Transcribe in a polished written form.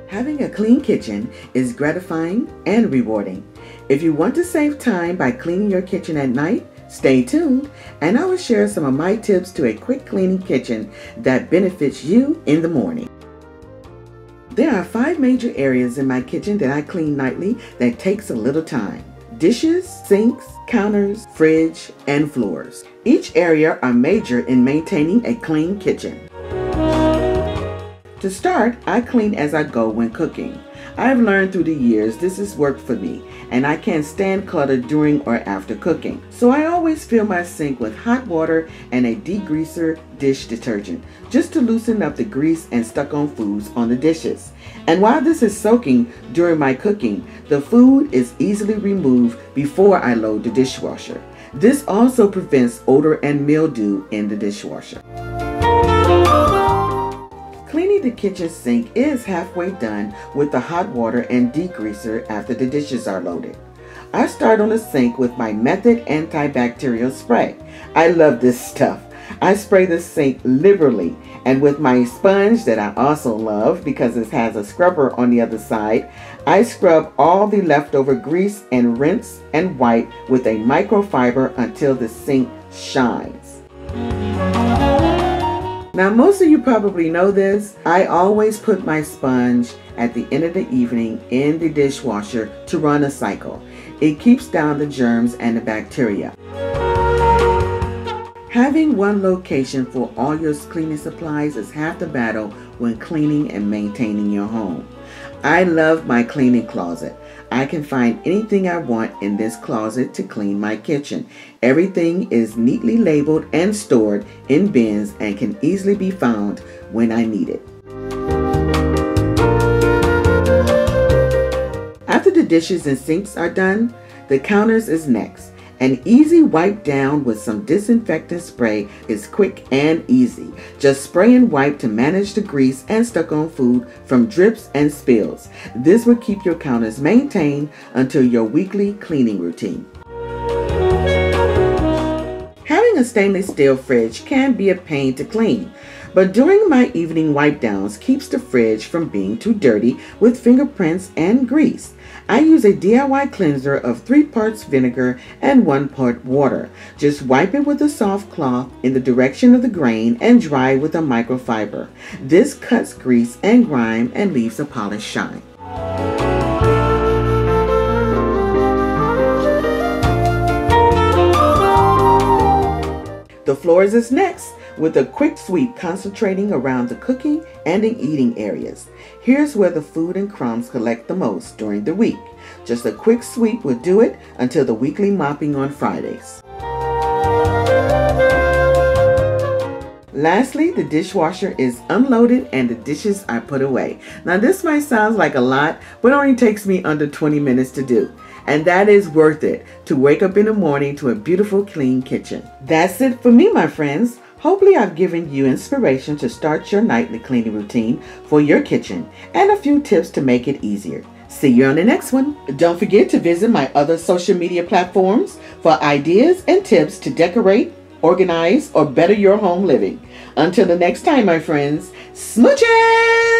Having a clean kitchen is gratifying and rewarding. If you want to save time by cleaning your kitchen at night, stay tuned, and I will share some of my tips to a quick cleaning kitchen that benefits you in the morning. There are 5 major areas in my kitchen that I clean nightly that takes a little time: dishes, sinks, counters, fridge, and floors. Each area are major in maintaining a clean kitchen. To start, I clean as I go when cooking. I've learned through the years this has worked for me, and I can't stand clutter during or after cooking. So I always fill my sink with hot water and a degreaser dish detergent, just to loosen up the grease and stuck-on foods on the dishes. And while this is soaking during my cooking, the food is easily removed before I load the dishwasher. This also prevents odor and mildew in the dishwasher. Cleaning the kitchen sink is halfway done with the hot water and degreaser after the dishes are loaded. I start on the sink with my Method antibacterial spray. I love this stuff. I spray the sink liberally, and with my sponge that I also love because it has a scrubber on the other side, I scrub all the leftover grease and rinse and wipe with a microfiber until the sink shines. Now, most of you probably know this. I always put my sponge at the end of the evening in the dishwasher to run a cycle. It keeps down the germs and the bacteria. Having one location for all your cleaning supplies is half the battle when cleaning and maintaining your home. I love my cleaning closet. I can find anything I want in this closet to clean my kitchen. Everything is neatly labeled and stored in bins and can easily be found when I need it. After the dishes and sinks are done, the counters is next. An easy wipe down with some disinfectant spray is quick and easy. Just spray and wipe to manage the grease and stuck-on food from drips and spills. This will keep your counters maintained until your weekly cleaning routine. Having a stainless steel fridge can be a pain to clean, but during my evening wipe downs keeps the fridge from being too dirty with fingerprints and grease. I use a DIY cleanser of 3 parts vinegar and 1 part water. Just wipe it with a soft cloth in the direction of the grain and dry with a microfiber. This cuts grease and grime and leaves a polished shine. The floors is next, with a quick sweep concentrating around the cooking and the eating areas. Here's where the food and crumbs collect the most during the week. Just a quick sweep will do it until the weekly mopping on Fridays. Lastly, the dishwasher is unloaded and the dishes are put away. Now this might sound like a lot, but it only takes me under 20 minutes to do. And that is worth it to wake up in the morning to a beautiful clean kitchen. That's it for me, my friends. Hopefully I've given you inspiration to start your nightly cleaning routine for your kitchen and a few tips to make it easier. See you on the next one. Don't forget to visit my other social media platforms for ideas and tips to decorate, organize, or better your home living. Until the next time, my friends, smooches!